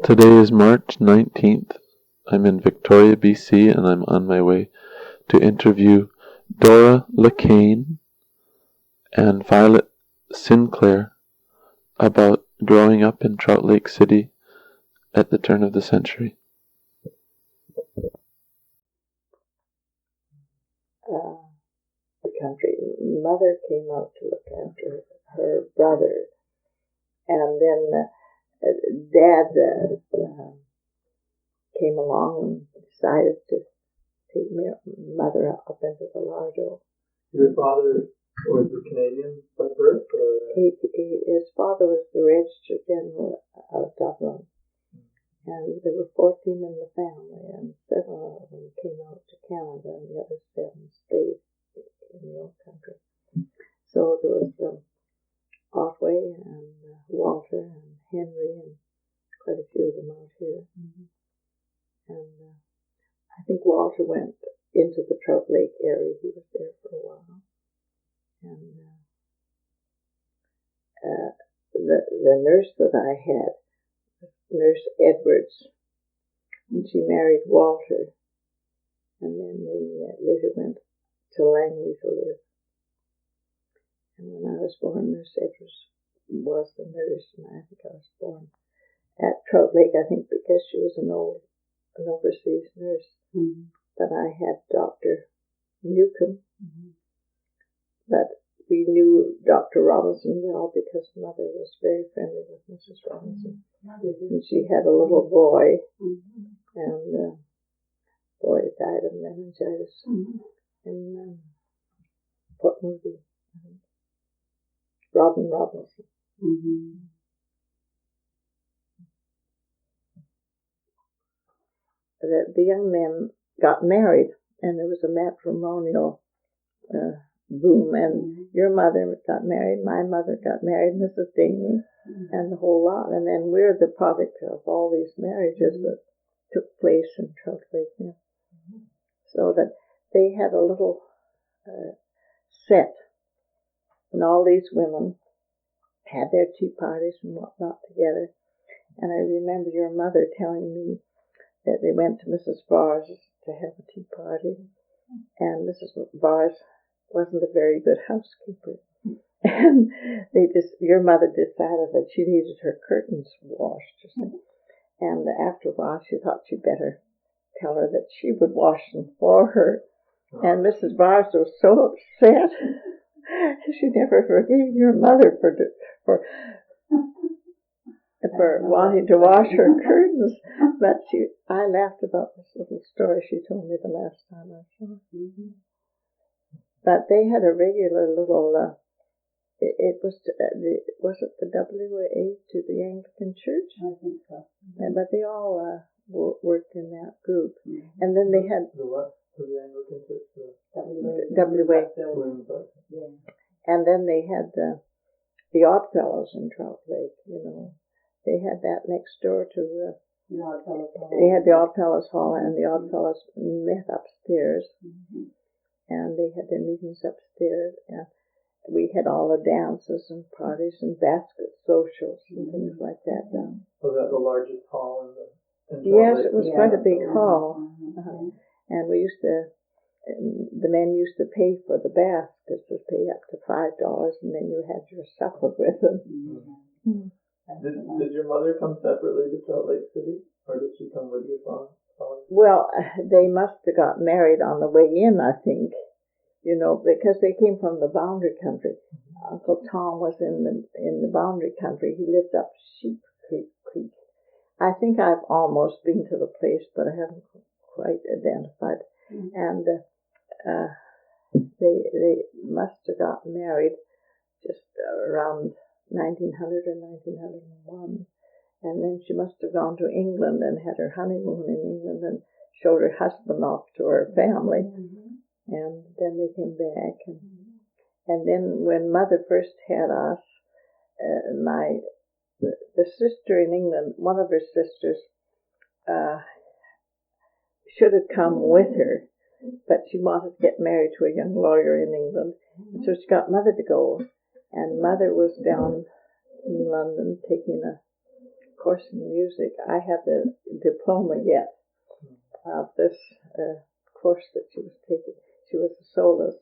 Today is March 19th. I'm in Victoria, BC, and I'm on my way to interview Dora LeQuesne and Violet Sinclair about growing up in Trout Lake City at the turn of the century. The country. Mother came out to look after her brother, and then Dad came along and decided to take Mother up into the Largo. Your father was a Canadian by birth, or his father was the Register General of Dublin, and there were 14 in the family, and 7 of them came out to Canada, and the other 7 stayed in the old country. So there was Otway and Walter and Henry and quite a few of them out here. Mm-hmm. And I think Walter went into the Trout Lake area. He was there for a while. And the nurse that I had, Nurse Edwards, and she married Walter, and then they later went to Langley to live. And when I was born, Nurse Edwards was the nurse, and I think I was born at Trout Lake, I think because she was an overseas nurse. Mm-hmm. But I had Dr. Newcomb, mm-hmm. But we knew Dr. Robinson well because Mother was very friendly with Mrs. Robinson. Mm-hmm. And she had a little boy, mm-hmm. And the boy died of meningitis, mm-hmm. in Port Moody. Mm-hmm. Robin Robinson. Mm-hmm. The young men got married, and there was a matrimonial boom, and your mother got married, my mother got married, Mrs. Daney, and the whole lot. And then we're the product of all these marriages that took place in Trout Lake. Yeah. So that they had a little set, and all these women had their tea parties and whatnot together. And I remember your mother telling me that they went to Mrs. Barr's to have a tea party, and Mrs. Barr's wasn't a very good housekeeper. And your mother decided that she needed her curtains washed, you see. And after a while, she thought she'd better tell her that she would wash them for her. And Mrs. Barr's was so upset. She never forgave your mother for wanting to wash her curtains. But I laughed about this little story she told me the last time I saw her. Mm-hmm. But they had a regular little, was it the WA to the Anglican Church? I think so. But they all worked in that group. Mm-hmm. And then they had... The what? To the Anglican Church? WA. Yeah. And then they had the Oddfellows in Trout Lake, you know. They had that next door to... they had the Oddfellows Hall, and the Oddfellows met upstairs. Mm-hmm. And they had their meetings upstairs, and we had all the dances and parties and basket socials and things like that down. Was that the largest hall in the Yes, it was quite a big hall. Uh-huh. And we used to, the men used to pay for the baskets, to pay up to $5, and then you had your supper with them. Mm-hmm. Did your mother come separately to Trout Lake City, or did she come with your father? Well, they must have got married on the way in, I think, you know, because they came from the boundary country. Mm-hmm. Uncle Tom was in the boundary country. He lived up Sheep Creek. I think I've almost been to the place, but I haven't quite identified. Mm-hmm. And they must have got married just around 1900 or 1901. And then she must have gone to England and had her honeymoon in England and showed her husband off to her family. Mm-hmm. And then they came back. And then when Mother first had us, the sister in England, one of her sisters, should have come with her, but she wanted to get married to a young lawyer in England. And so she got Mother to go. And Mother was down in London taking a course, in music, I had the diploma yet of this course that she was taking. She was a soloist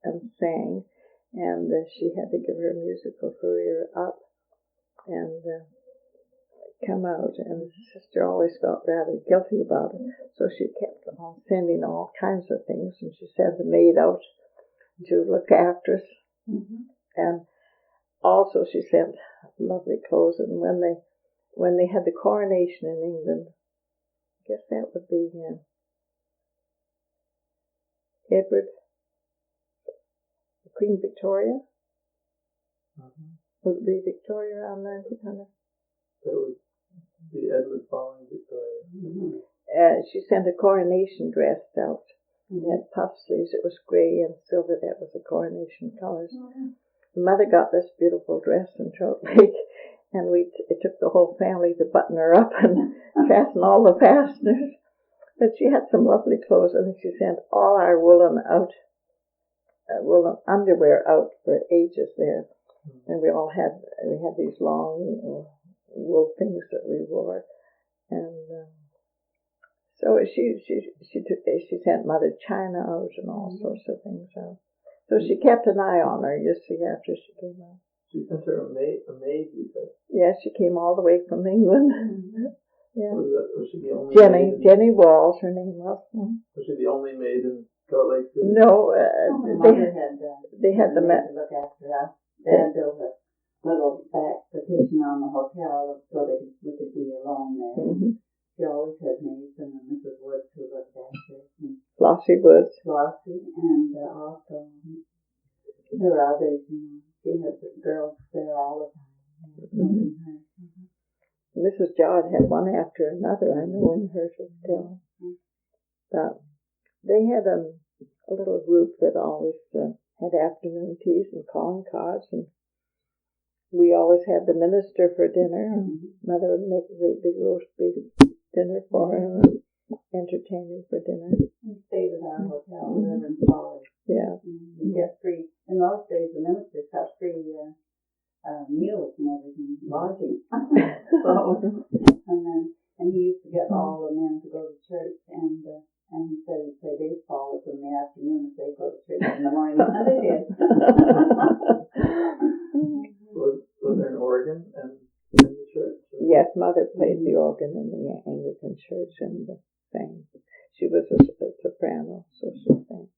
and sang, and she had to give her musical career up and come out. And the sister always felt rather guilty about it, so she kept on sending all kinds of things, and she sent the maid out to look after us. And also she sent lovely clothes. And when they had the coronation in England, I guess that would be Edward, Queen Victoria. Would it be Victoria around 1900? That would be Edward following Victoria. She sent a coronation dress out. It had puff sleeves. It was grey and silver. That was the coronation colours. Mother got this beautiful dress in Trout Lake, and it took the whole family to button her up and fasten all the fasteners. But she had some lovely clothes, and she sent all our woolen underwear out for ages there. And we had these long wool things that we wore. And so she sent Mother China out and all sorts of things out. So she kept an eye on her, you see, after she came out. She sent her a maid, you said? Yes, she came all the way from England. Yeah. Was she the only maid? Jenny Walls, her name was. Was she the only maid in Trout Lake City? No, they had the maid to look after us. They built a little back partition on the hotel so we could be alone there. She always had maids, and Mrs. Woods who looked after us. Flossie Woods. Flossie, and also there were others, she had the girls there all the time. Mrs. Jodd had one after another, I know, in her hotel. But they had a little group that always had afternoon teas and calling cards, and we always had the minister for dinner. Mother would make a great big roast beef dinner for him and entertain him for dinner. We stayed at our hotel, Reverend College. Yeah. You get free. In those days, the ministers got free meals and everything, lodging. And he used to get all the men to go to church, and he said he'd play baseball with them in the afternoon if they go to church in the morning. And they did. Was there an organ in the church? Yes, Mother played the organ in the Anglican church and sang. She was a soprano, so she sang.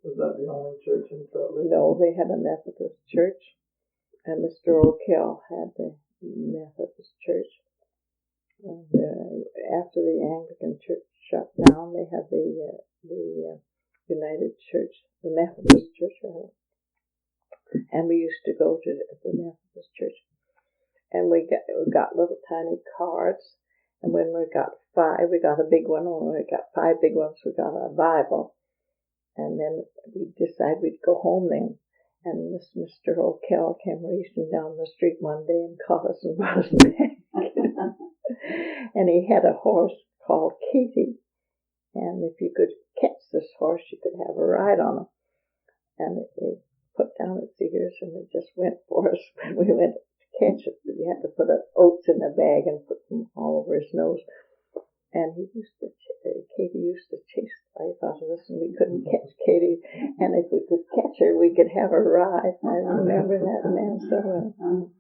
Was that the only church in Trout Lake? No, they had a Methodist church, and Mr. O'Kell had the Methodist church. And, after the Anglican church shut down, they had the United Church, the Methodist church, and we used to go to the Methodist church. And we got little tiny cards, and when we got 5, we got a big one. When we got 5 big ones, we got a Bible. And then we decided we'd go home then. And this Mr. O'Kell came racing down the street one day and caught us and brought us back. And he had a horse called Katie. And if you could catch this horse, you could have a ride on him. And it put down its ears, and it just went for us when we went to catch it. We had to put oats in a bag and put them all over his nose. And Katie used to chase the life out of us, and we couldn't catch Katie. And if we could catch her, we could have a ride. I remember that man so well.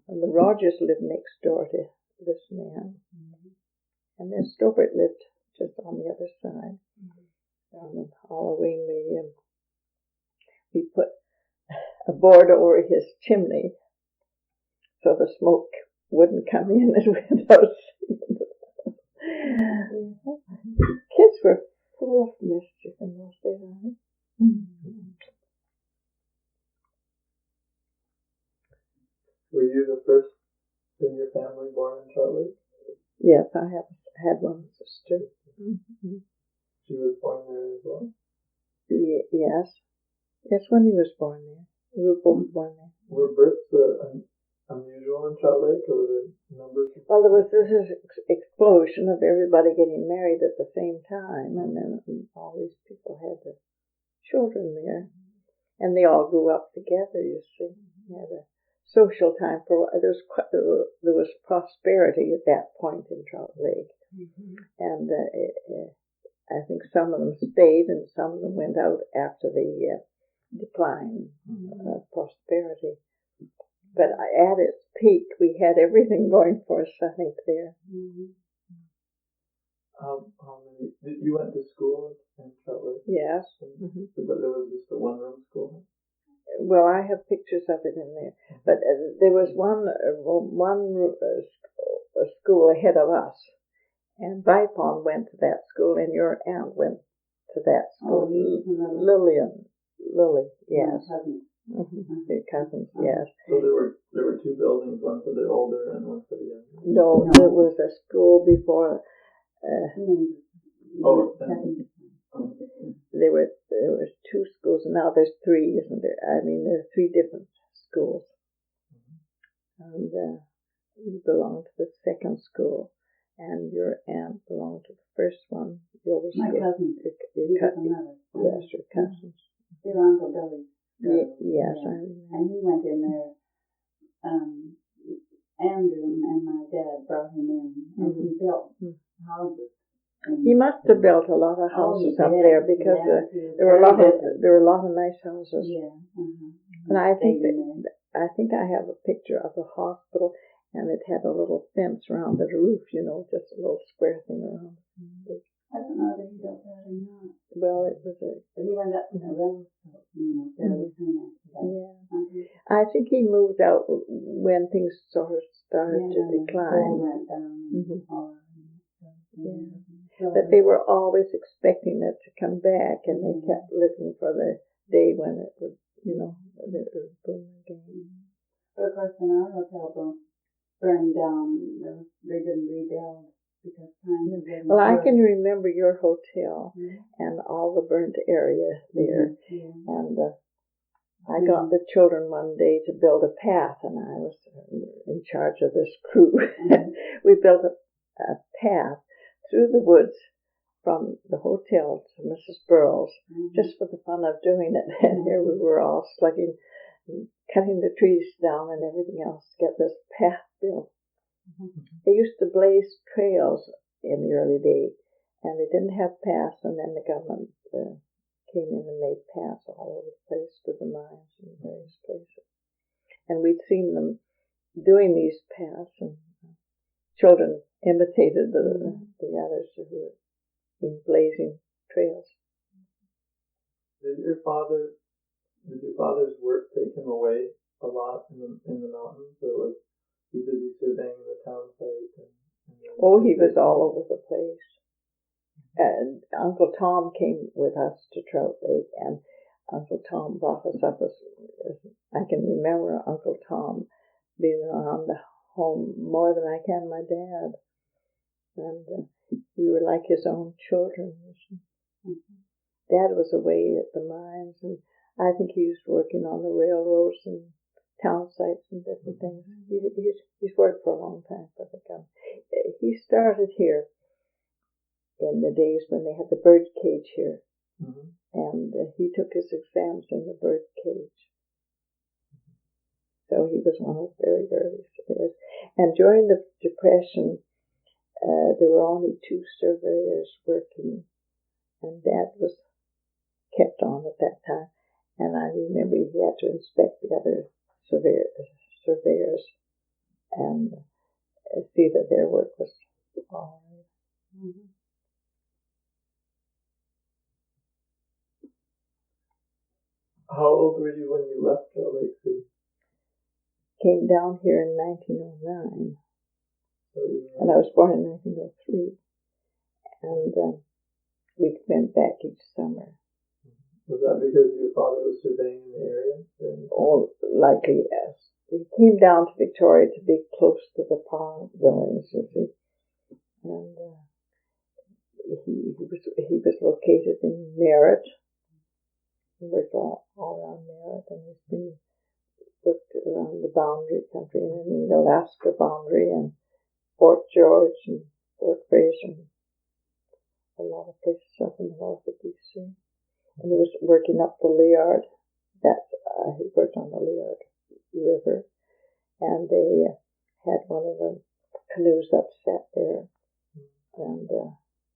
And the Rogers lived next door to this man. And then Stobart lived just on the other side. On Halloween, we put a board over his chimney so the smoke wouldn't come in his windows. Kids were full of mischief in those days. Were you the first in your family born in Trout Lake? Yes, I had one sister. She was born there as well? Yes. Yes, when he was born there. We were both born there. Were births unusual in Trout Lake, or were there numbers? Well, there was this explosion of everybody getting married at the same time, and then all these people had the children there. And they all grew up together, you see. You had a social time for there was prosperity at that point in Trout Lake, and I think some of them stayed and some of them went out after the decline of prosperity. But at its peak, we had everything going for us, I think, there. How many? You went to school in Trout Lake? Yes. But there was just a one-room school? Well, I have pictures of it in there. But there was one school ahead of us. And Bipon went to that school, and your aunt went to that school. Lily, yes. Their cousins, yes. So there were two buildings, one for the older and one for the younger? No, there was a school before. There were two schools, and now there's three, isn't there? I mean, there are three different schools. And we belonged to the second school. And your aunt belonged to the first one. My cousins. Yes, your cousins. Your Uncle Billy. Yes, I remember. And he went in there. Andrew and my dad brought him in, and he built houses. He must have built a lot of houses up there because there were a lot of nice houses. Yeah. And I think I have a picture of the hospital. And it had a little fence around the roof, just a little square thing around it. I don't know that he built that or not. Well, it was But he went up in a row, fairly soon after that. Yeah. I think he moved out when things sort of started to decline. Went down. But they were always expecting it to come back, and they kept looking for the day when it would, it would boom again. But of course, when our hotel burned down, they didn't rebuild because time was getting Well, I short. can remember your hotel and all the burnt area there. And I got the children one day to build a path, and I was in charge of this crew. We built a path through the woods from the hotel to Mrs. Burrell's, just for the fun of doing it. And here we were all slugging, cutting the trees down and everything else to get this path built. They used to blaze trails in the early days, and they didn't have paths, and then the government came in and made paths all over the place to the mines and various places. And we'd seen them doing these paths, and children imitated the others who were in blazing trails. Did your father's work take him away a lot in the mountains, or was he busy surveying the town site? He was all over the place. And Uncle Tom came with us to Trout Lake, and Uncle Tom brought us up as I can remember Uncle Tom being around the home more than I can my dad. And we were like his own children. Dad was away at the mines, and I think he was working on the railroads and town sites and different things. He's worked for a long time for the government. He started here in the days when they had the bird cage here, and he took his exams in the bird cage. So he was one of the very early surveyors. And during the Depression, there were only 2 surveyors working, and Dad was kept on at that time. And I remember he had to inspect the other surveyors and see that their work was all right. How old were you when you left Trout Lake City? Came down here in 1909, and I was born in 1903, and we went back each summer. Was that because your father was surveying in the area? Oh, likely, yes. He came down to Victoria to be close to the pavilions, you see. And he was located in Merritt. He worked all around Merritt, and he's been worked around the boundary country, and in the Alaska boundary, and Fort George, and Fort Fraser, and a lot of places up in the north of BC. And he was working up the Liard. He worked on the Liard River. they had one of the canoes upset there, and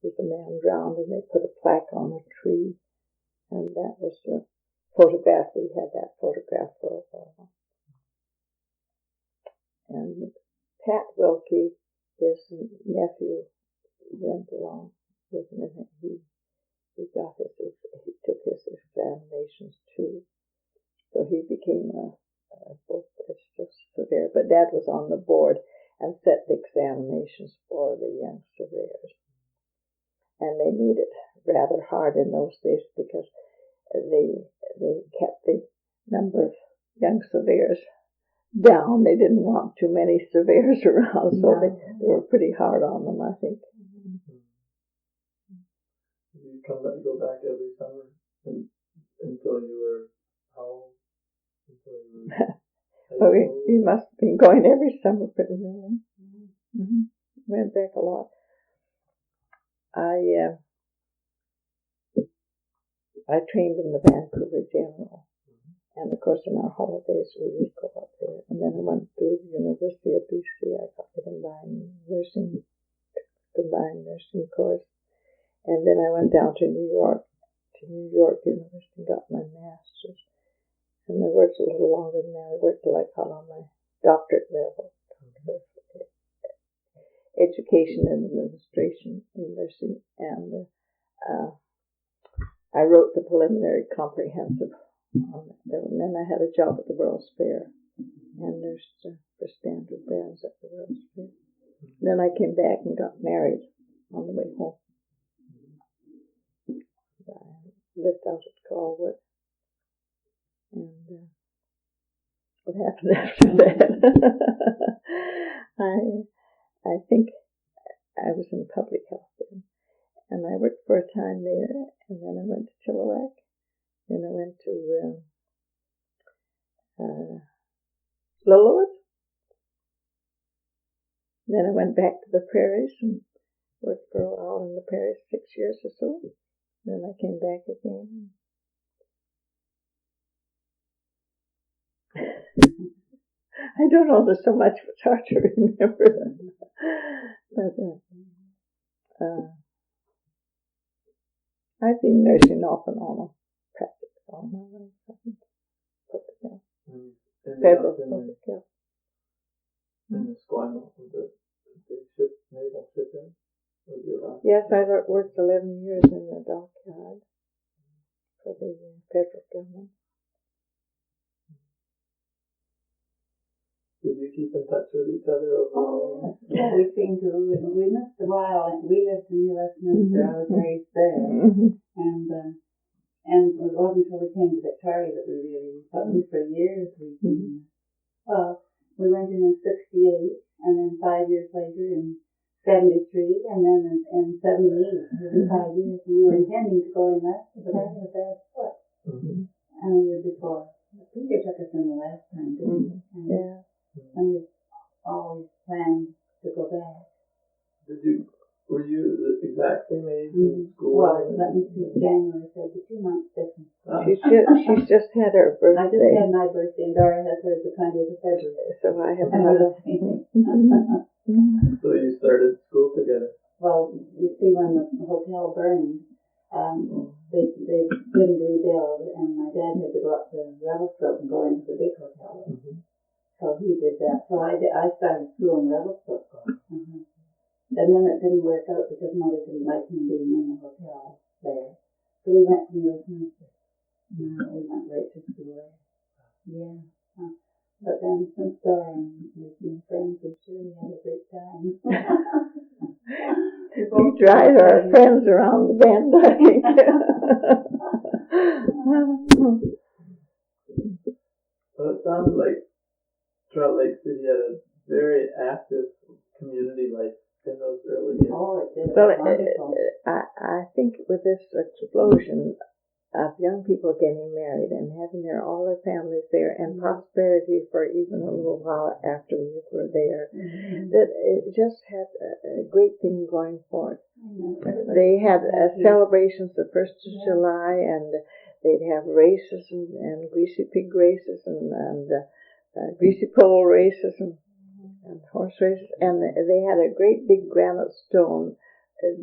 with a man drowned, and they put a plaque on a tree, and that was the photograph. We had that photograph for a while. And Pat Wilkie, his nephew, went along with him, and he took his examinations too. So he became a surveyor. But Dad was on the board and set the examinations for the young surveyors. And they made it rather hard in those days because they kept the number of young surveyors down. They didn't want too many surveyors around, so they were pretty hard on them, I think. You go back every summer until you were how old? Well, we must have been going every summer pretty early. Went back a lot. I trained in the Vancouver General, and of course in our holidays we would go up there. And then I went to the University of BC. I got the combined nursing course, and then I went down to New York University, and got my master's. And I worked a little longer than that. I worked till I got on my doctorate level. Education and administration in nursing, and I wrote the preliminary comprehensive on it. And then I had a job at the World's Fair and nursed for Standard Brands at the World's Fair. Then I came back and got married on the way home. I lived out at Galwood. And what happened after that? I think I was in public health then, and I worked for a time there, and then I went to Chilliwack, then I went to Lillooet, then I went back to the prairies and worked for a while in the prairies, 6 years or so, then I came back again. I don't know, there's so much, it's hard to remember. But I've been nursing off and on practically all my life. I think public health. Federal public health. In the Squamish, was it the naval shipyard? Yes, I worked 11 years in the dockyard for the federal government. Did you keep in touch with each other overall? Yeah, we seemed to. We missed a while. We lived in New Westminster. I was raised there, and it wasn't until we came to Victoria that we really. But for years we've been. Well, we went in 68, and then 5 years later in 73, and then in 78, within 5 years, we were intending to go in last, but I had a bad foot. And the year before, I think they took us in the last time, didn't they? Yeah. And we always planned to go back. Were you the exact same age in school? Well, let me see, January, so the 2 months difference. She's just had her birthday. I just had my birthday, and Dora has hers the 20th of February. So I have another. So you started school together? Well, you see, when the hotel burned, they didn't rebuild, and my dad had to go up to Revelstoke and go into the big hotel. So he did that. So I started school in Revelstoke. And then it didn't work out because Mother didn't like me being in the hotel there. So we went to New Westminster. We went right to school there. Yeah. But then since Dora and we've been friends, we really had a great time. We drive our friends around the bend, I think. Well, it sounds like Trout Lake City had a very active community life in those early years. Oh, it did. Well, I think with this explosion of young people getting married and having all their families there and prosperity for even a little while after we were there, that it just had a great thing going for it. They had celebrations the 1st of July, and they'd have races and greasy pig races and greasy pole races, and horse races, and they had a great big granite stone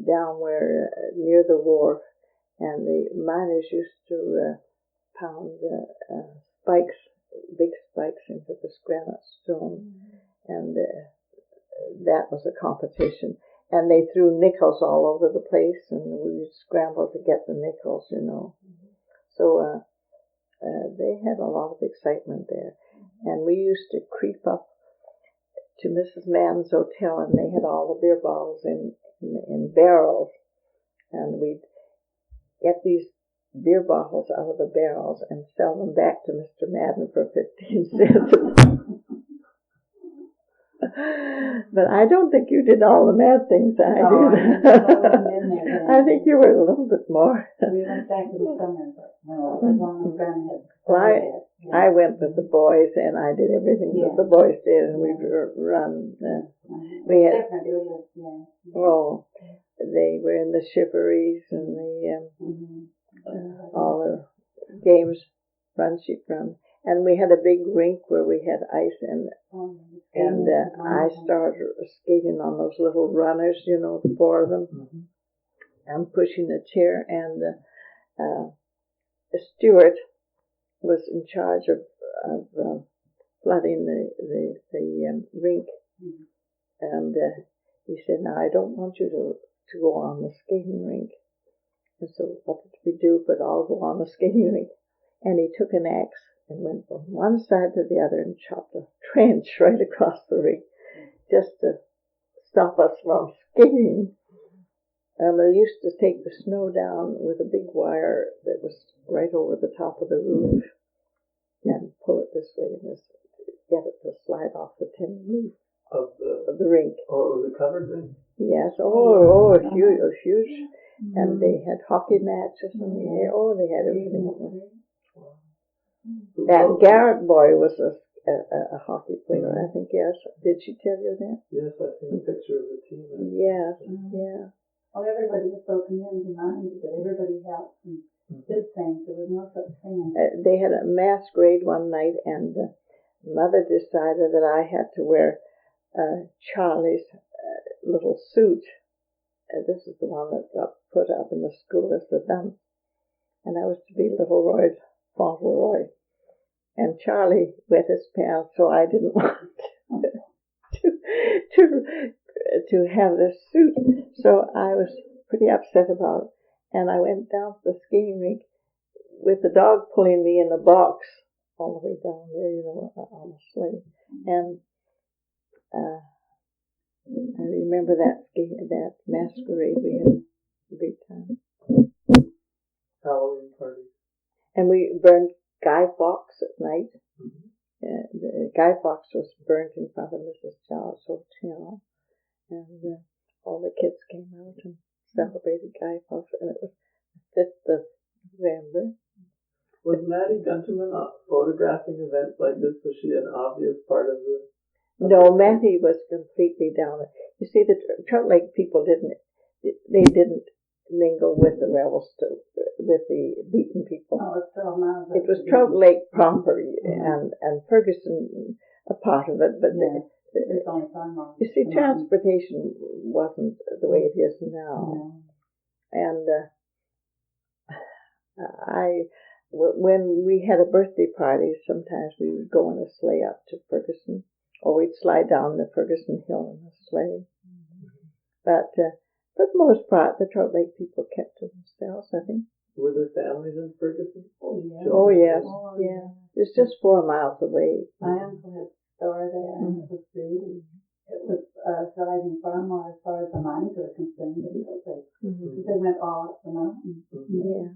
down where near the wharf, and the miners used to pound spikes, big spikes into this granite stone, and that was a competition. And they threw nickels all over the place, and we scrambled to get the nickels, you know. So they had a lot of excitement there. And we used to creep up to Mrs. Mann's hotel, and they had all the beer bottles in barrels. And we'd get these beer bottles out of the barrels and sell them back to Mr. Madden for 15 cents. But I don't think you did all the mad things I did. I think you were a little bit more. We went back to the summer, but no, as long as Grandma had. Well, I went with the boys, and I did everything that the boys did, and we'd run. We had, they were in the chivalries and the all the games, run, sheep, run. And we had a big rink where we had ice in it. And I started skating on those little runners, you know, the four of them. And pushing a chair. And Stuart was in charge of flooding the rink. And he said, "Now, I don't want you to go on the skating rink." And so what did we do? But I'll go on the skating rink. And he took an axe and went from one side to the other and chopped a trench right across the rink just to stop us from skating. And they used to take the snow down with a big wire that was right over the top of the roof and pull it this way and this, get it to slide off the tin roof of the rink. Oh, it was a covered rink? Yes. Huge. And they had hockey matches in the air. Oh, they had everything. That Garrett boy was a hockey player, I think, yes. Did she tell you that? Yes, I've seen a picture of the team. Yes, yeah. Well, everybody was so community-minded that everybody helped and did things. There was no such thing. They had a masquerade one night, and Mother decided that I had to wear Charlie's little suit. This is the one that got put up in the school as the dump. And I was to be Little Roy Fauntleroy. And Charlie wet his pants, so I didn't want to have this suit. So I was pretty upset about it. And I went down to the skiing rink with the dog pulling me in the box all the way down there, you know, on the sleigh. And I remember that masquerade. We had a big time. Halloween party. And we burned Guy Fawkes at night. Guy Fawkes was burnt in front of Mrs. Child's hotel. And all the kids came out and celebrated Guy Fawkes. And it was the 5th of November. Was Maddie Gunterman photographing events like this? Was she an obvious part of the... No, Mattie was completely down. You see, the Trout Lake people didn't mingle with the rebels, with the beaten people. It was Trout Lake proper, and Ferguson a part of it, but you see, transportation wasn't the way it is now. And when we had a birthday party, sometimes we would go in a sleigh up to Ferguson, or we'd slide down the Ferguson Hill in a sleigh. But for the most part, the Trout Lake people kept to themselves, I think. Were there families in Ferguson? Oh, yes. Yeah. It's just 4 miles away. My uncle had a store there, and it was thriving far more as far as the mines were concerned. They went all up the mountain. Yeah.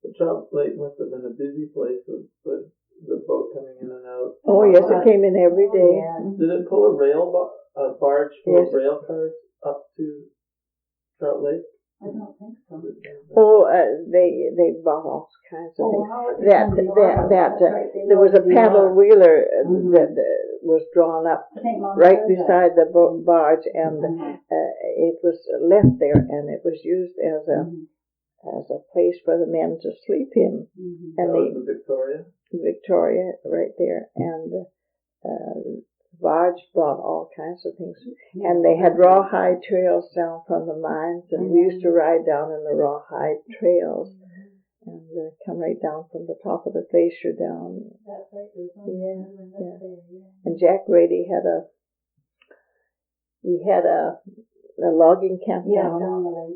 The Trout Lake must have been a busy place with the boat coming in and out. Oh, yes, it came in every day. Did it pull a barge full of rail cars up to Trout Lake? I don't think so. Oh, they bought all kinds of things. There was a paddle wheeler that was drawn up right beside the barge, and it was left there, and it was used as a place for the men to sleep in. And that was the Victoria? Victoria, right there, and barge brought all kinds of things. And they had rawhide trails down from the mines, and we used to ride down in the rawhide trails. And come right down from the top of the glacier down. That's right. Yeah. And Jack Rady had a logging camp down,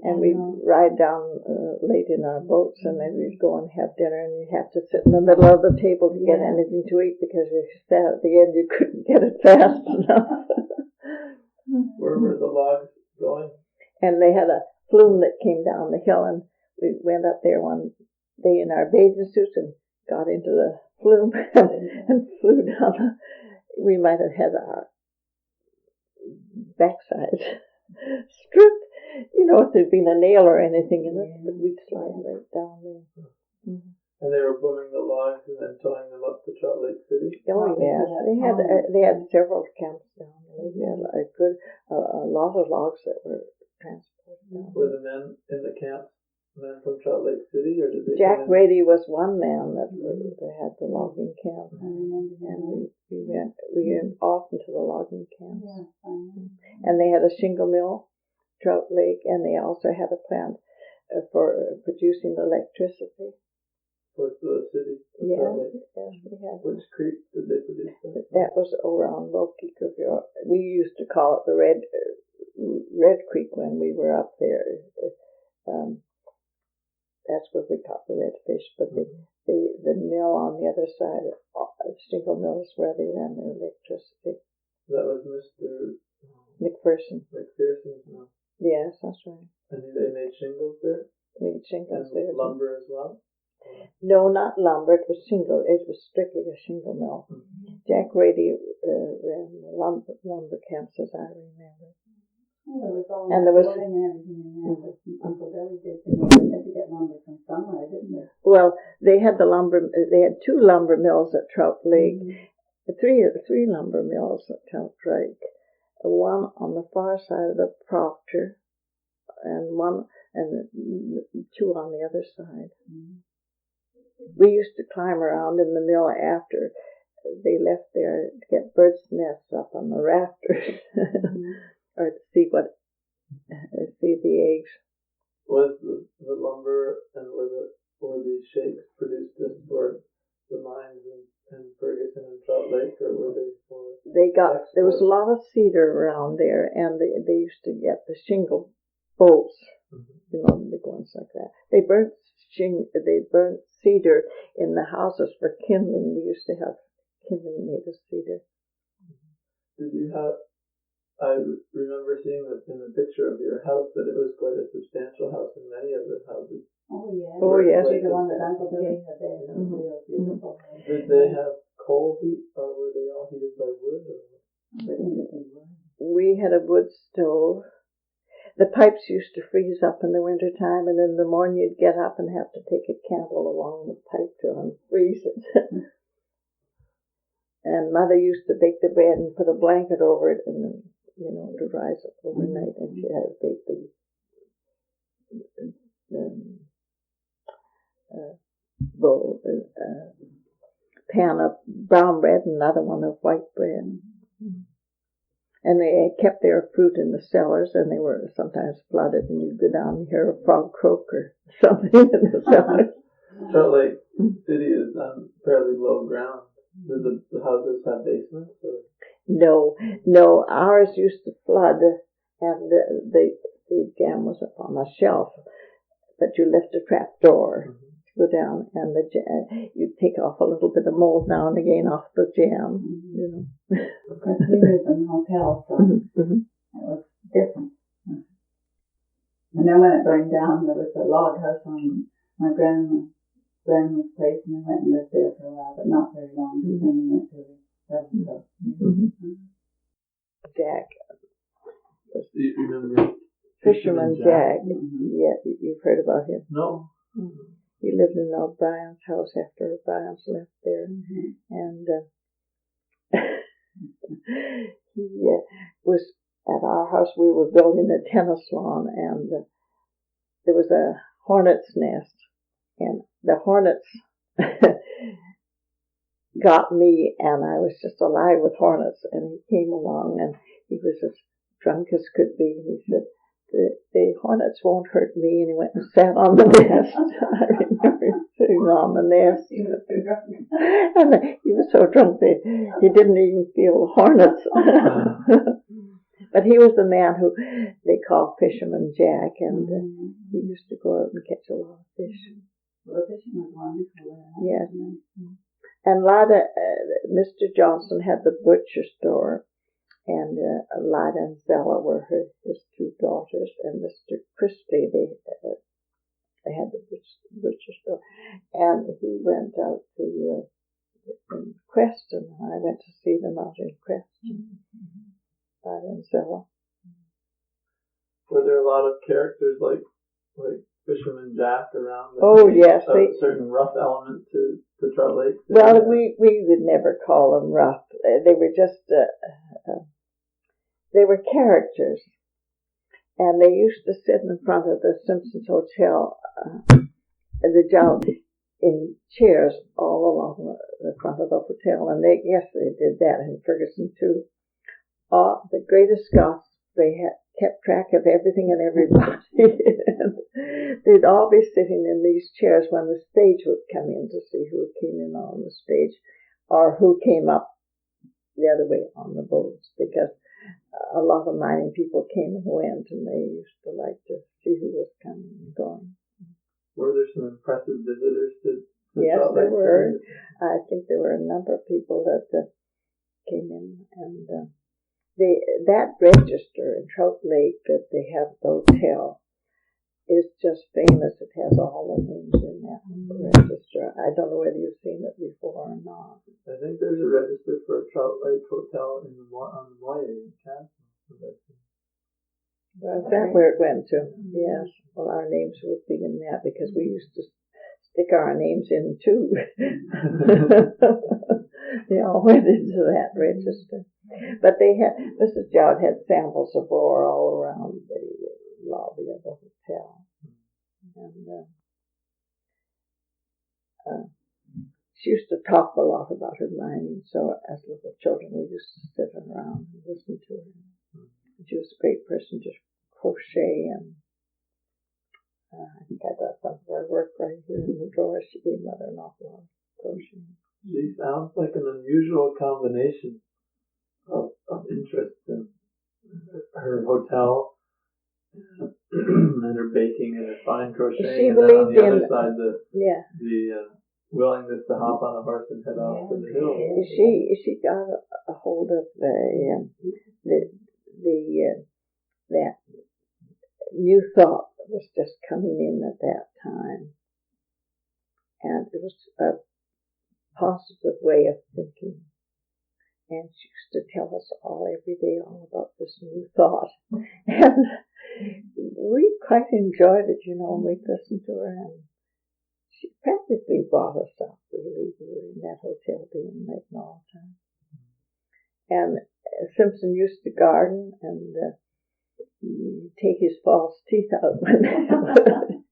and we'd ride down late in our boats, and then we'd go and have dinner, and you'd have to sit in the middle of the table to get anything to eat, because if you sat at the end, you couldn't get it fast enough. Where were the logs going? And they had a flume that came down the hill, and we went up there one day in our bathing suits and got into the flume and flew down. We might have had our backside stripped, if there'd been a nail or anything in it, but we'd slide right down there. Mm-hmm. And they were booming the logs and then towing them up to Trout Lake City? Oh, yes. They had several camps down there. They had a lot of logs that were transported down. Were the men in the camp men from Trout Lake City, or did they? Jack Rady was one man that had the logging camp, and we went often to the logging camps. And they had a shingle mill, Trout Lake, and they also had a plant for producing electricity. For the city? Yes, we had. Which creek did they produce that? That was around Wilkie. We used to call it the Red Creek when we were up there. That's where we caught the redfish, but the mill on the other side, the shingle mill, is where they ran their electricity. That was Mr. MacPherson. MacPherson's mill. Yes, that's right. And they made shingles there? Made shingles and there. Lumber as well? No, not lumber. It was shingle. It was strictly a shingle mill. Mm-hmm. Jack Rady ran lumber camps, as I remember. And there was everything in there. Mm-hmm. Uncle Billy did. They had to get lumber from somewhere, didn't they? Well, they had They had 2 lumber mills at Trout Lake. Mm-hmm. Three lumber mills at Trout Lake. One on the far side of the Proctor, and 2 on the other side. Mm-hmm. We used to climb around in the mill after they left there to get birds' nests up on the rafters. Mm-hmm. Or to see the eggs. Was the lumber and were the shakes produced just for the mines in Ferguson and Trout Lake, or were they for? There was a lot of cedar around there, and they used to get the shingle bolts, mm-hmm. The big ones like that. They burnt cedar in the houses for kindling. We used to have kindling made of cedar. Did you have? I remember seeing in the picture of your house that it was quite a substantial house in many of the houses. Oh, yeah. Oh, yes. The one that Uncle Billy had there. It was real beautiful. Did they have coal heat, or were they all heated by wood? We had a wood stove. The pipes used to freeze up in the winter time, and in the morning you'd get up and have to take a candle along the pipe to unfreeze it. And Mother used to bake the bread and put a blanket over it, and then, to rise up overnight, and she had to bake the pan of brown bread and another one of white bread. And they kept their fruit in the cellars, and they were sometimes flooded, and you'd go down and hear a frog croak or something in the cellars. Trout Lake City is on fairly low ground. Did the houses have basements? Or? No. Ours used to flood, and the jam was up on a shelf, but you lift a trap door to go down, and you'd take off a little bit of mold now and again off the jam, Because we lived in a hotel, so it was different. And then when it burned down, there was a log house on my grandma's place, and I went and lived there for a while, but not very long. And then we went to the Ferguson house. Jack. Do you remember Fisherman Jack? Yeah, you've heard about him. No. He lived in O'Brien's house after O'Brien's left there, and he was at our house. We were building a tennis lawn, and there was a hornet's nest, and the hornets got me, and I was just alive with hornets. And he came along, and he was as drunk as could be. And he said, the hornets won't hurt me. And he went and sat on the nest. I remember him sitting on the nest. And he was so drunk that he didn't even feel the hornets. But he was the man who they call Fisherman Jack, and he used to go out and catch a lot of fish. Well, fishing was wonderful. Yes. And Mr. Johnson had the butcher store, and Lada and Zella were his two daughters, and Mr. Christie, they had the butcher store. And he went out to in Creston. I went to see them out in Creston. Lada and Zella. Were there a lot of characters like Fisherman Jack around? Oh, yes. A certain rough element to Trout Lake City? Well, we would never call them rough. They were just, they were characters. And they used to sit in front of the Simpsons Hotel, the job, in chairs all along the front of the hotel. And they did that in Ferguson too. The greatest Scots, they had kept track of everything and everybody. They'd all be sitting in these chairs when the stage would come in to see who came in on the stage or who came up the other way on the boats, because a lot of mining people came and went, and they used to like to see who was coming and going. Were there some impressive visitors to Yes, Trout there Lake were. City? I think there were a number of people that came in, and that register in Trout Lake that they have at the hotel is just famous. It has all the names in that register. I don't know whether you've seen it before or not. I think there's a register for a Trout Lake Hotel on the Moye in Castle. Well, is that where it went to? Yes. Well, our names would be in that because we used to stick our names in too. They all went into that register. But they had, Mrs. Jowd had samples of ore all around the lobby of the hotel. And she used to talk a lot about her mining, so as little children we used to sit around and listen to her. She was a great person to crochet, and I think I got some of her work right here in the drawer. She gave Mother an awful lot of crocheting. She sounds like an unusual combination of interest in her hotel and her baking and her fine crocheting. She and then on believed the other in side, the willingness to hop on a horse and head off to the hills. She got a hold of that new thought that was just coming in at that time, and it was a positive way of thinking. And she used to tell us all every day all about this new thought, and we quite enjoyed it, and we'd listen to her, and she practically brought us up, really. We were in that hotel being all the time. And Simpson used to garden, and he'd take his false teeth out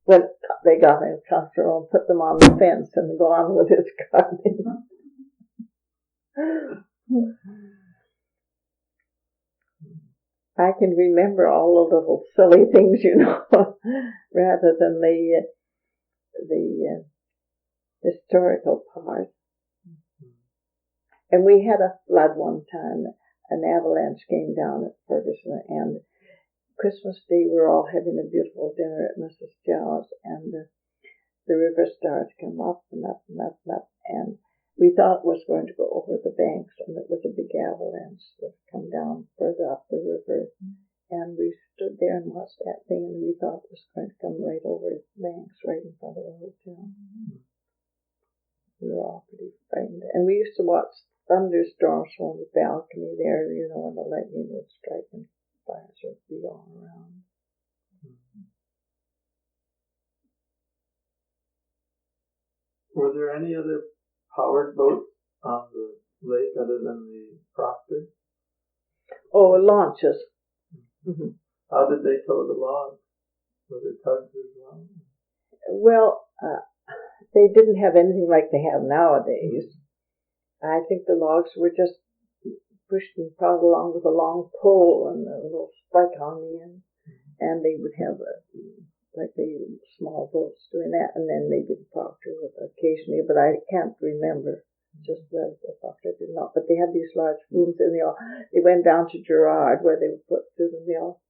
when they got him comfortable and put them on the fence and go on with his gardening. I can remember all the little silly things, rather than the historical part. And we had a flood one time. An avalanche came down at Ferguson, and Christmas Day we were all having a beautiful dinner at Mrs. Jow's, and the river started to come up and up and up and up, and we thought it was going to go over the banks, and it was a big avalanche that come down further up the river. And we stood there and watched that thing, and we thought it was going to come right over the banks, right in front of the hotel. We were all pretty frightened. And we used to watch thunderstorms from the balcony there, when the lightning would strike and fires would be all around. Were there any other powered boats on the lake other than the Proctor? Oh, launches. Mm-hmm. How did they tow the logs? Were there tugs as well? Well, they didn't have anything like they have nowadays. I think the logs were just pushed and prodded along with a long pole and a little spike on the end. And they would have like the small boats doing that, and then maybe the proctor would occasionally, but I can't remember just whether the proctor did not. But they had these large booms, and they went down to Gerard where they would put through the mill.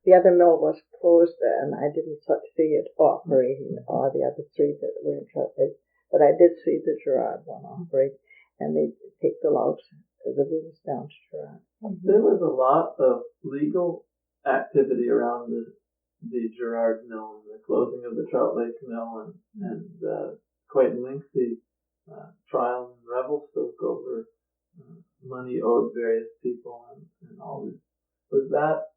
The other mill was closed, and I didn't see it operating, or the other three that were in Trout Lake. But I did see the Gerard one operate, and they'd take the logs, the booms down to Gerard. There was a lot of legal activity around the Gerard mill and the closing of the Trout Lake mill, and quite lengthy trial and revelstoke over money owed various people and all this. Was that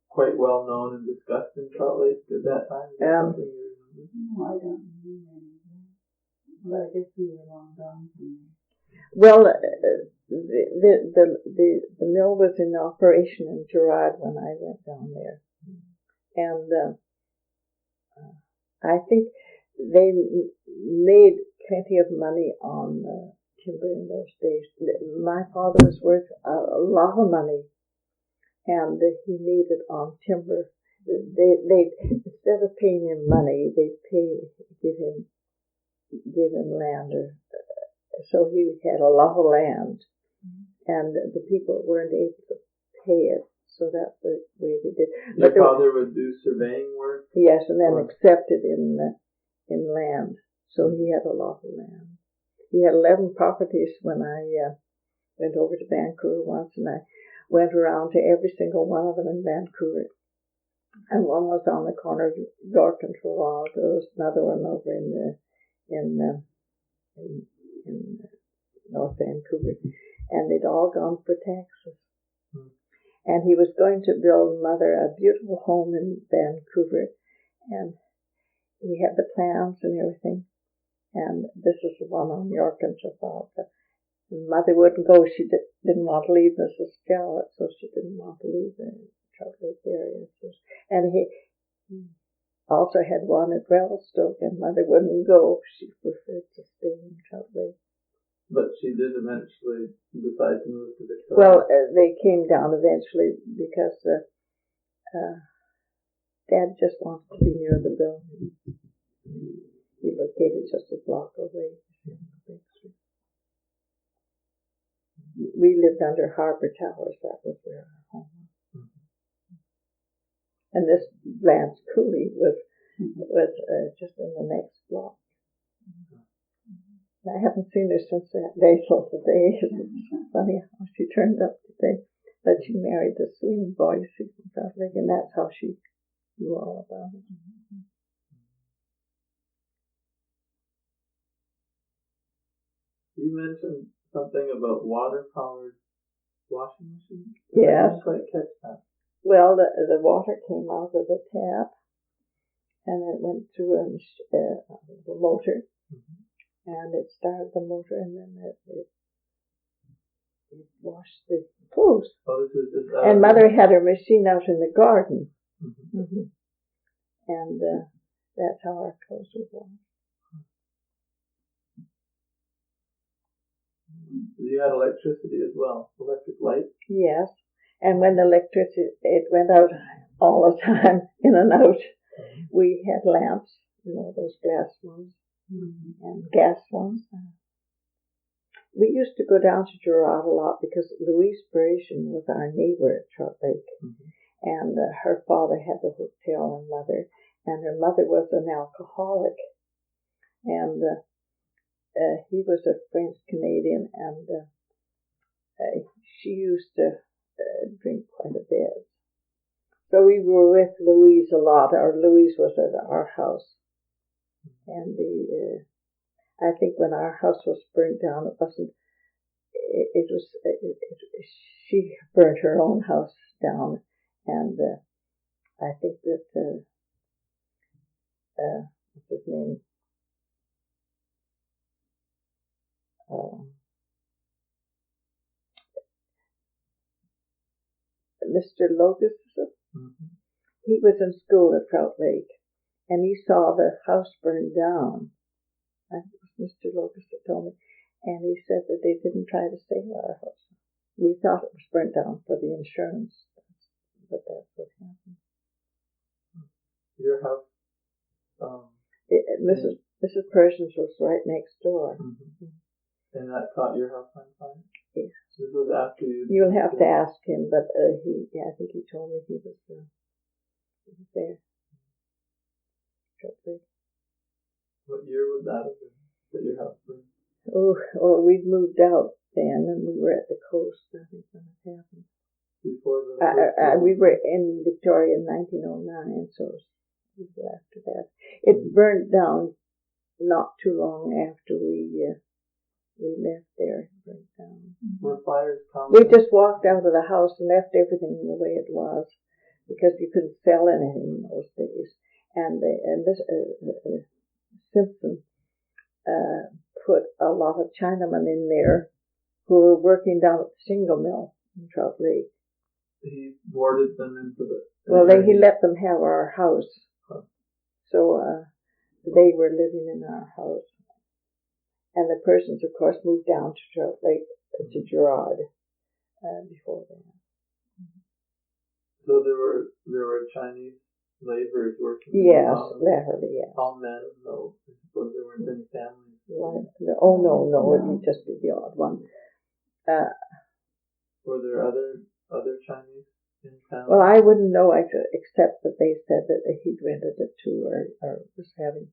quite well known and discussed in Trout Lake at that time? Is that something you remember? No, I don't remember any of that. But I guess we were long gone from there. Well, the mill was in operation in Gerard when I went down there, and I think they made plenty of money on timber in those days. My father was worth a lot of money, and he made it on timber. They instead of paying him money, they'd give him land, so he had a lot of land, and the people weren't able to pay it, so that's the way they did. Your father would do surveying work? Yes, and then accept it in land, so he had a lot of land. He had 11 properties when I went over to Vancouver once, and I went around to every single one of them in Vancouver. And one was on the corner of York and Toronto. There was another one over in North Vancouver, and they'd all gone for taxes. And he was going to build Mother a beautiful home in Vancouver, and we had the plans and everything. And this is the one on York and Trafalgar. Mother wouldn't go. She didn't want to leave Mrs. Jowett, so she didn't want to leave the Trout Lake area. And he also had one at Revelstoke, and Mother wouldn't go. She preferred to stay in Trout Lake. But she did eventually decide to move to Victoria. Well, they came down eventually because Dad just wanted to be near the building. He located just a block away. We lived under Harbour Towers. That was where our home was. And this Lance Cooley was just in the next block. I haven't seen her since that day till today. It's funny how she turned up today. But she married the Sweden boy, Stephen Trout Lake, and that's how she knew all about it. You mentioned something about water-powered washing machines? Yes. I didn't quite catch that. Well, the water came out of the tap, and it went through the motor, and it started the motor, and then it washed the clothes. Oh, this is just and Mother had her machine out in the garden, and that's how our clothes would wash. You had electricity as well, electric light? Yes, and when the electricity, it went out all the time, in and out. We had lamps, those glass ones, and gas ones. We used to go down to Gerard a lot because Louise Berrigan was our neighbor at Trout Lake, and her father had the hotel and Mother, and her mother was an alcoholic, and he was a French Canadian, and she used to drink quite a bit. So we were with Louise a lot, or Louise was at our house. And I think when our house was burnt down, she burnt her own house down, and I think that, what's his name? Mr. Locus, he was in school at Trout Lake, and he saw the house burned down, I think it was Mr. Locust that told me, and he said that they didn't try to save our house. We thought it was burnt down for the insurance, but that's what happened. Your house, Mrs. Persian's was right next door. Mm-hmm. And that caught your house on fire? Yes. This was after you... You'll have to ask him, but I think he told me he was there. What year would that have been that your house burned? Oh, we'd moved out then, and we were at the coast, I think, when it happened. Before the... we were in Victoria in 1909, so it was after that. It burned down not too long after we left there. It burned down. Were fires common? We just walked out of the house and left everything the way it was, because you couldn't sell anything in those days. And Simpson put a lot of Chinamen in there who were working down at the shingle mill in Trout Lake. He boarded them into the... Well, he let them have our house. So they were living in our house. And the Persons, of course, moved down to Trout Lake, to Gerard, before that. So there were Chinese laborers working? Yes, latterly, yes. All men, though. I suppose there weren't any families. Oh, no, it would just be the odd one. Were there other Chinese in town? Well, I wouldn't know, except that they said that he'd rented it too, or was having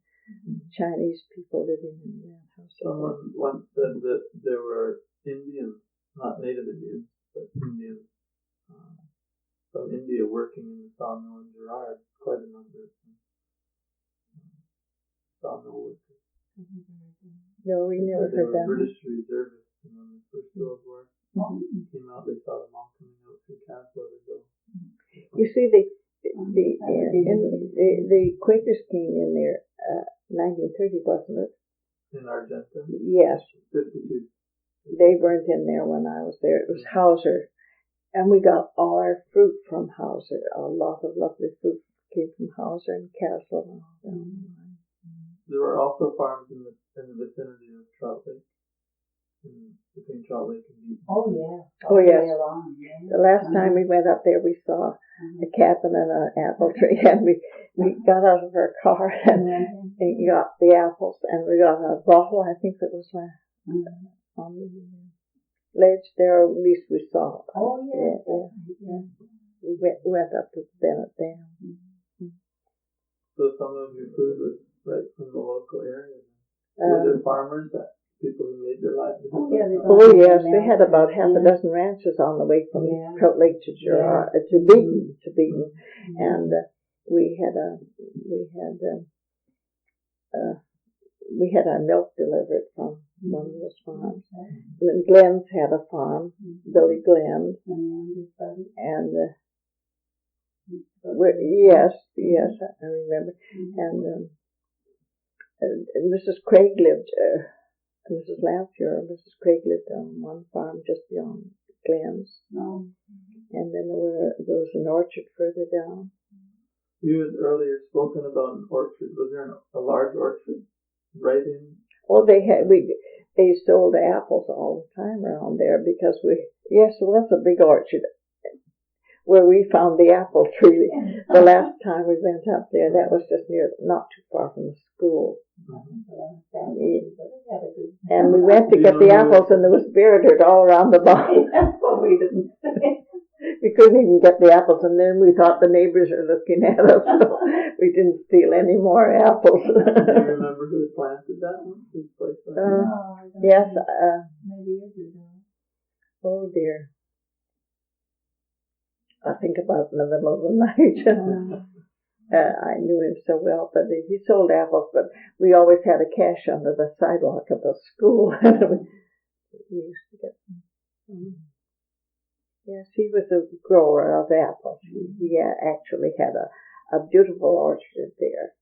Chinese people living in that house. Someone once said that there were Indians, not Native Indians, but Indians from India working in the sawmill in Gerard. Quite a number of sawmill workers. No, we never heard that. British reservists in the First World War. Came out, they saw them all coming out through Castle. You see, the Quakers came in there 1930, wasn't it? In Argentina? Yes. 52. They weren't in there when I was there. It was Hauser. And we got all our fruit from Hauser. A lot of lovely fruit came from Hauser and Castle. There were also farms in the vicinity of Trout Lake. Between Trout Lake and Beaton. Oh, yeah. Oh, yes. Yeah. The last time we went up there, we saw a cabin and an apple tree, and we got out of our car and got the apples, and we got a bottle, I think that was on the ledge there, or at least we saw it. Oh, yeah. We went up to the Bennett Dam. So some of your food was right from the local area? Were there farmers people who made their livelihood? Oh, yes, they had about half a dozen ranches on the way from Trout Lake to Gerard, to Beaton, and we had our milk delivered from one of those farms. And Glenn's had a farm, Billy Glenn, and yes, I remember, and Mrs. Craig lived. Mrs. Lamphere and Mrs. Craig lived on one farm just beyond Glenn's. And then there was an orchard further down. You had earlier spoken about an orchard. Was there a large orchard right in? Oh, they sold apples all the time around there because it was a big orchard where we found the apple tree. The last time we went up there, that was just not too far from the school. And we went to get the apples, and there was bear dirt all around the bottom. We didn't. We couldn't even get the apples, and then we thought the neighbors were looking at us, so we didn't steal any more apples. Do you remember who planted that one? Yes. Maybe you do. Oh dear. I think about it in the middle of the night. I knew him so well, but he sold apples, but we always had a cache under the sidewalk of the school. We used to get them. Yes, he was a grower of apples. He actually had a beautiful orchard there,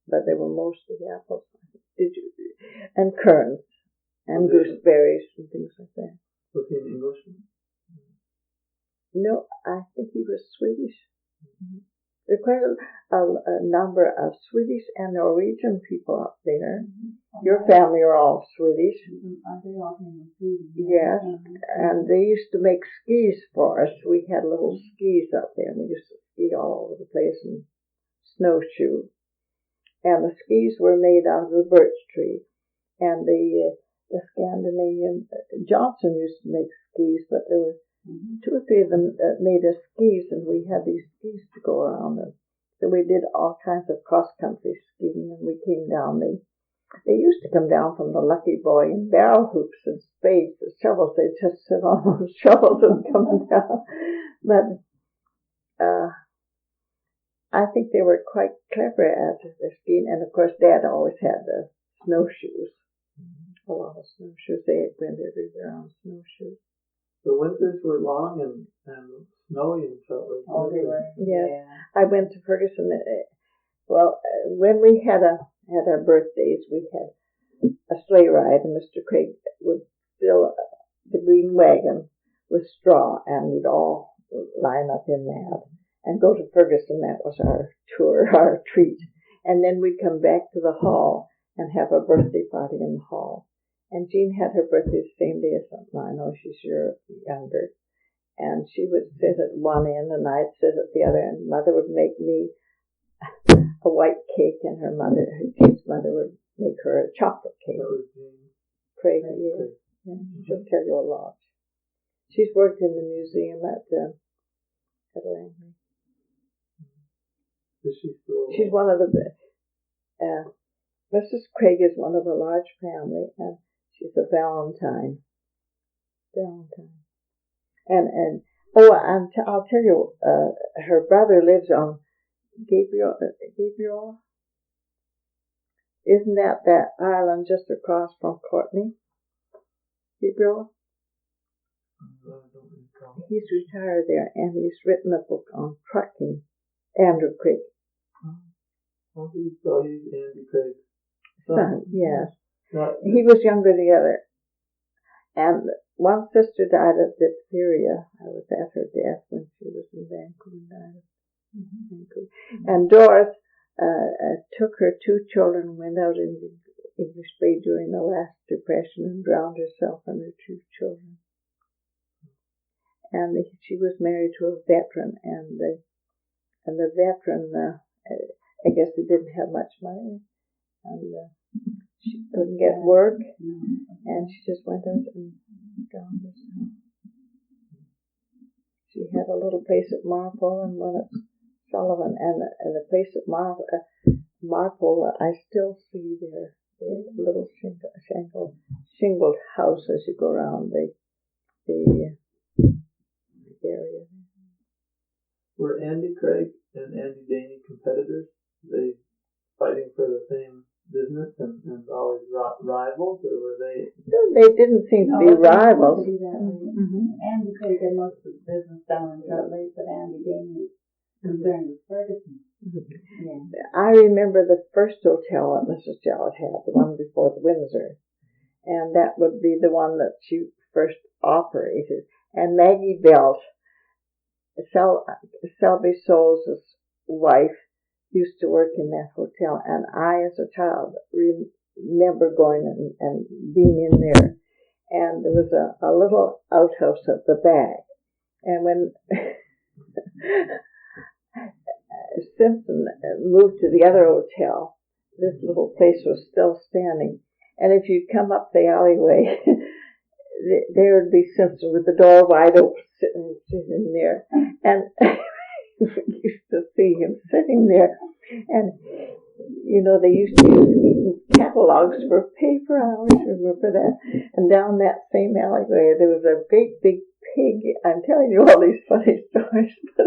but they were mostly apples. And currants and gooseberries and things like that. Was he an Englishman? No, I think he was Swedish. There's quite a number of Swedish and Norwegian people up there. Your family are all Swedish. They all came from Sweden. Yes, and they used to make skis for us. We had little skis up there, and we used to ski all over the place and snowshoe. And the skis were made out of the birch tree. And the Scandinavian, Johnson used to make skis, but there were 2 or 3 of them that made us skis, and we had these skis to go around them. So we did all kinds of cross-country skiing, and we came down. They used to come down from the Lucky Boy in barrel hoops and spades and shovels. They'd just sit on those shovels and come down. But I think they were quite clever at their skiing. And, of course, Dad always had the snowshoes. A lot of snowshoes. They went everywhere on snowshoes. The winters were long and snowy in Trout Lake. Oh, they were. Yes. Yeah. I went to Ferguson. When we had our birthdays, we had a sleigh ride, and Mr. Craig would fill the green wagon with straw, and we'd all line up in that and go to Ferguson. That was our tour, our treat. And then we'd come back to the hall and have a birthday party in the hall. And Jean had her birthday the same day as mine. Oh, she's younger. And she would sit at one end and I'd sit at the other end. Mother would make me a white cake, and Jean's mother would make her a chocolate cake. Craig, yeah. She'll tell you a lot. She's worked in the museum at Langley. Is she still? She's one of the Mrs. Craig is one of a large family, and she's a Valentine. And I'll tell you, her brother lives on Gabriel. Isn't that island just across from Courtney? Gabriel? He's retired there, and he's written a book on trucking. Andrew Craig. Oh, he's Andy Craig's son, yes. Not, he was younger than the other. And one sister died of diphtheria. I was at her death when she was in Vancouver. Vancouver. And Doris took her 2 children and went out in the English Bay during the last Depression and drowned herself and her 2 children. And she was married to a veteran, and the veteran, I guess he didn't have much money, and she couldn't get work, and she just went out and drowned herself. She had a little place at Marpole and one at Sullivan, and the place at Marpole, I still see their little shingled house as you go around the area. Were Andy Craig and Andy Daney competitors? They fighting for the same business and always rivals, or were they? They didn't seem to be rivals. Andy Craig had most of the business down in Trout Lake, but Andy Daney was concerned with Ferguson. Yeah. I remember the first hotel that Mrs. Jowett had, the one before the Windsor, and that would be the one that she first operated. And Maggie Belt, Selby Souls' wife, used to work in that hotel, and I, as a child, remember going and being in there. And there was a little outhouse at the back. And when Simpson moved to the other hotel, this little place was still standing. And if you come up the alleyway, there would be Simpson with the door wide open, sitting there. And we used to see him sitting there. And, they used to use catalogs for paper. I always remember that. And down that same alleyway, there was a great big pig. I'm telling you all these funny stories, but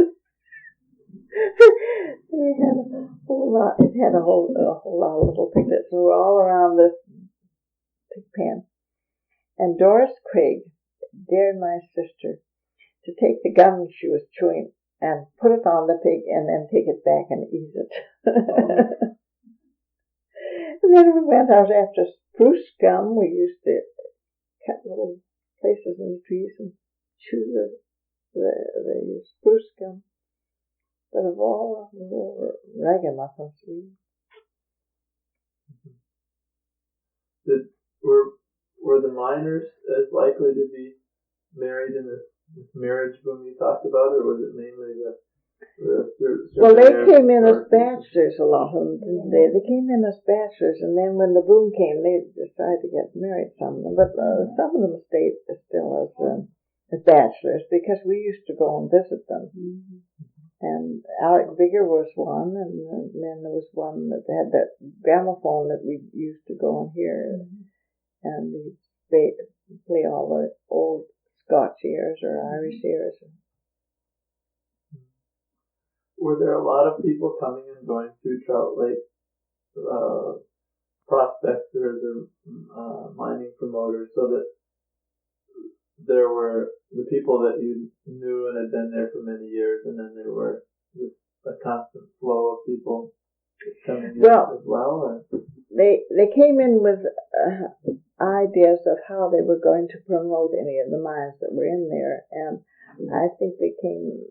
it had a whole lot of little piglets who were all around this pig pen. And Doris Craig dared my sister to take the gum she was chewing and put it on the pig and then take it back and eat it. And then we went out after spruce gum. We used to cut little places in the trees and chew the spruce gum. But of all over ragamuffins. Were the miners as likely to be married in this marriage boom you talked about, or was it mainly the well, they came in as bachelors, a lot of them, didn't they? They came in as bachelors, and then when the boom came, they decided to get married, some of them. But some of them stayed still as bachelors, because we used to go and visit them. Mm-hmm. And Alec Bigger was one, and then there was one that had that gramophone that we used to go and hear, and they'd play all the old Scotch airs or Irish airs. Were there a lot of people coming and going through Trout Lake, prospectors or mining promoters, so that there were the people that you knew and had been there for many years, and then there were just a constant flow of people coming in as well? Or? They came in with ideas of how they were going to promote any of the mines that were in there, and I think they came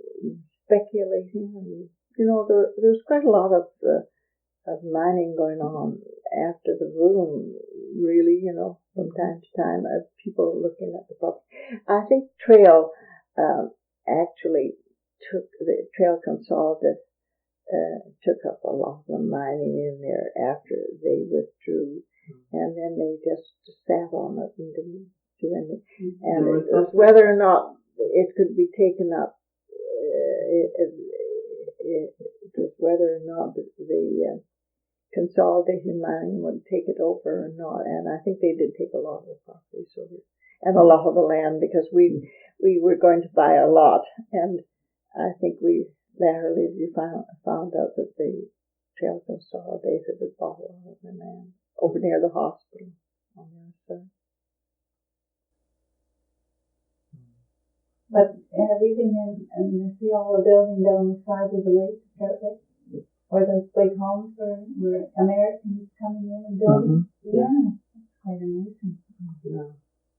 speculating, and there was quite a lot of mining going on after the boom, really, from time to time, as people looking at the property. I think Trail actually Trail Consolidated took up a lot of the mining in there after they withdrew, and then they just sat on it and didn't do anything. And it was whether or not it could be taken up. It was whether or not the Consolidated Mining would take it over or not, and I think they did take a lot of the properties over and a lot of the land, because we were going to buy a lot, and I think we laterally found out that the Trail Consolidated had bought a lot of the land over near the hospital on the other side. But have you been in and you see all the buildings down the side of the lake, or those big homes where Americans coming in and building? Mm-hmm. Yeah, that's quite amazing. Yeah.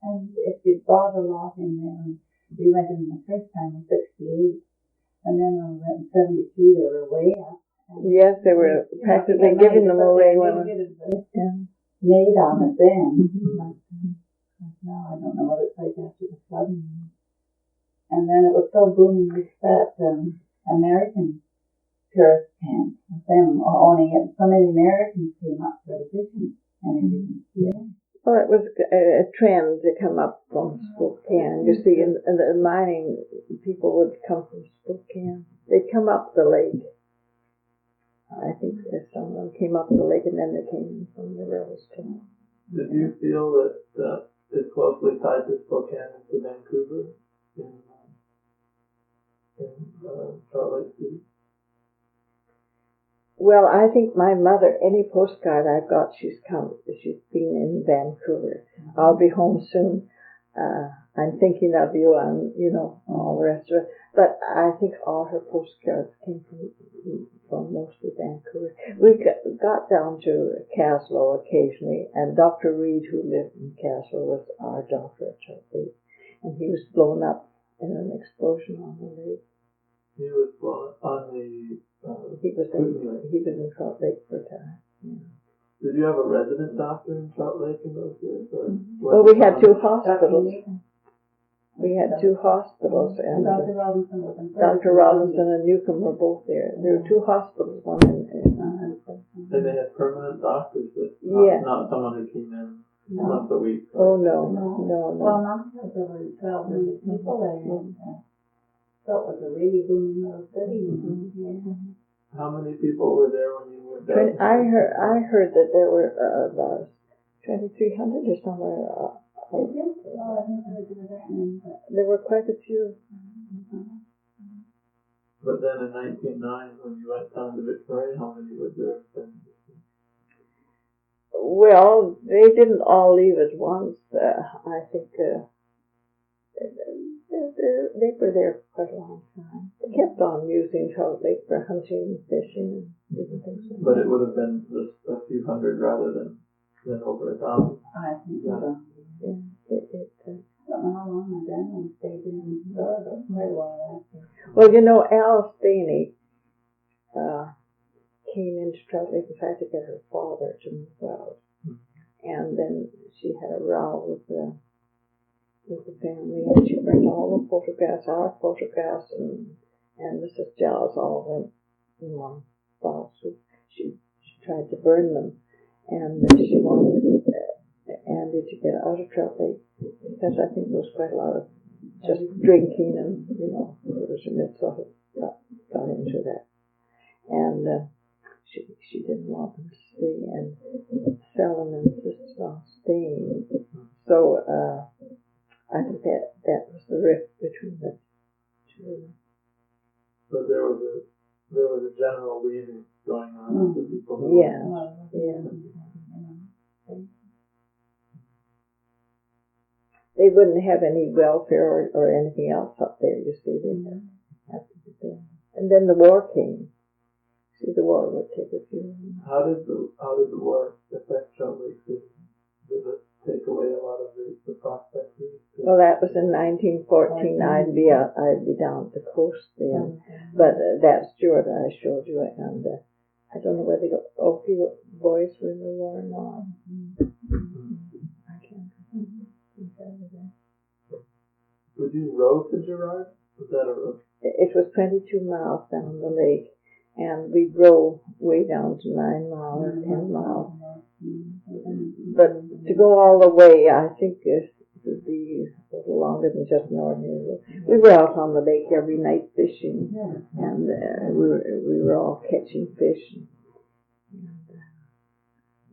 And if you bought a lot in there, and we went in the first time in 68, and then when we went in 73, they were way up. Yes, they were practically giving them away when made on it then. Mm-hmm. But now I don't know what it's like after the flooding. And then it was so booming with that American tourist camp. Them owning it. So many Americans came up for the fishing and everything. Yeah. Well, it was a trend to come up from Spokane. You see, in the mining, people would come from Spokane. They'd come up the lake. I think some of them came up the lake, and then they came from the railroad too. Did you feel that it's closely tied to Spokane and to Vancouver in Trout Lake City? Well, I think my mother, any postcard I've got, she's been in Vancouver. I'll be home soon. I'm thinking of you, and all the rest of it. But I think all her postcards came from mostly Vancouver. We got down to Caslow occasionally, and Dr. Reed, who lived in Caslow, was our doctor at Trout Lake, and he was blown up in an explosion on the lake. He was blown on the. He was in Trout Lake for a time. Yeah. Did you have a resident doctor in Trout Lake in those years? Or well, we had two hospitals. We had two hospitals, and Dr. Robinson and Newcomb were both there. There were two hospitals, one in and they had permanent doctors, but not someone who came in once a week. Oh, no. Well, not because there were 1,200 people there. So it was a really booming little city. Mm-hmm. How many people were there when you were there? I heard that there were about 2,300 or somewhere. There were quite a few. But then in 1909, when you went down to Victoria, how many were there? Well, they didn't all leave at once. I think they were there for quite a long time. They kept on using Trout Lake for hunting and fishing and different things. But it would have been just a few hundred rather than over 1,000. I think so. Yeah. I don't know how long my grandma stayed in Florida, but quite a while after. Well, Alice Staney, came into Trout Lake and tried to get her father to move out. And then she had a row with the family, and she burned all the photographs, our photographs, and Mrs. Giles all went in one spot. So she tried to burn them, and she wanted Andy to get out of Trout Lake, because I think there was quite a lot of just drinking and, and it sort of got into that. And she didn't want them to stay, and Selwyn insisted on staying. So I think that was the rift between the two of them. So there was a general leaving going on with the people who They wouldn't have any welfare or anything else up there, you see. They have to be there. And then the war came. See, the war would take a few. How did the war affect Trout Lake City? Did it take away a lot of the prospectors? Well, that was in 1914. I'd be down the coast then. But that Stuart I showed you, and I don't know whether the Okie boys were in the war or not. I can't remember. Would you row to Girard? Was that a road? It was 22 miles down the lake, and we drove way down to 9 miles or 10 miles. But to go all the way, I think it would be a little longer than just an ordinary road. We were out on the lake every night fishing, and we were all catching fish.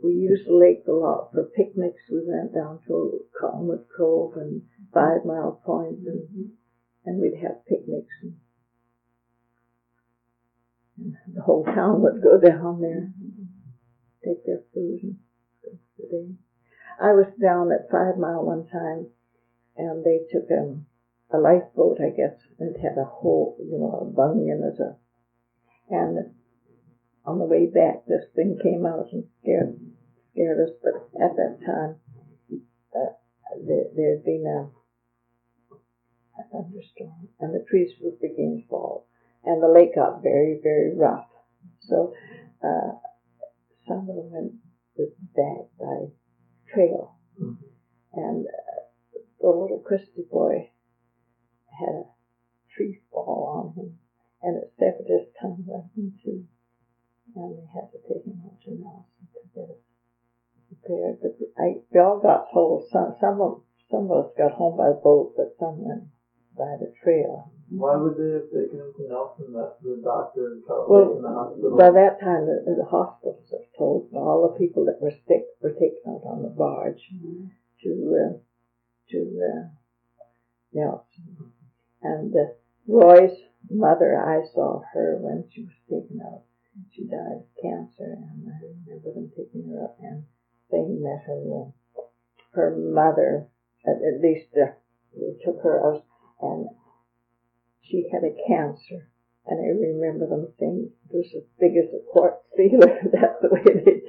We used the lake a lot for picnics. We went down to Cottonwood Cove and 5 Mile Point, and we'd have picnics. And the whole town would go down there, take their food and go for the day. I was down at 5 Mile one time, and they took a lifeboat, I guess, and it had a hole, a bung in it. And on the way back, this thing came out and scared us. But at that time, there had been a thunderstorm, and the trees were beginning to fall, and the lake got very, very rough. So some of them went back by trail, and the little Christie boy had a tree fall on him, and it severed his tongue right in two. And they had to take him out to Nelson to get us prepared. But we all got told. Some of us got home by boat, but some went by the trail. Why would they have taken him to Nelson? That the doctor and Trout Lake in the hospital. By that time, the hospitals were told all the people that were sick were taken out on the barge to Nelson. And Roy's mother, I saw her when she was taken out. She died of cancer, and I remember them taking her up and saying that her mother, at least they took her out, and she had a cancer. And I remember them saying it was as big as a quart sealer. That's the way they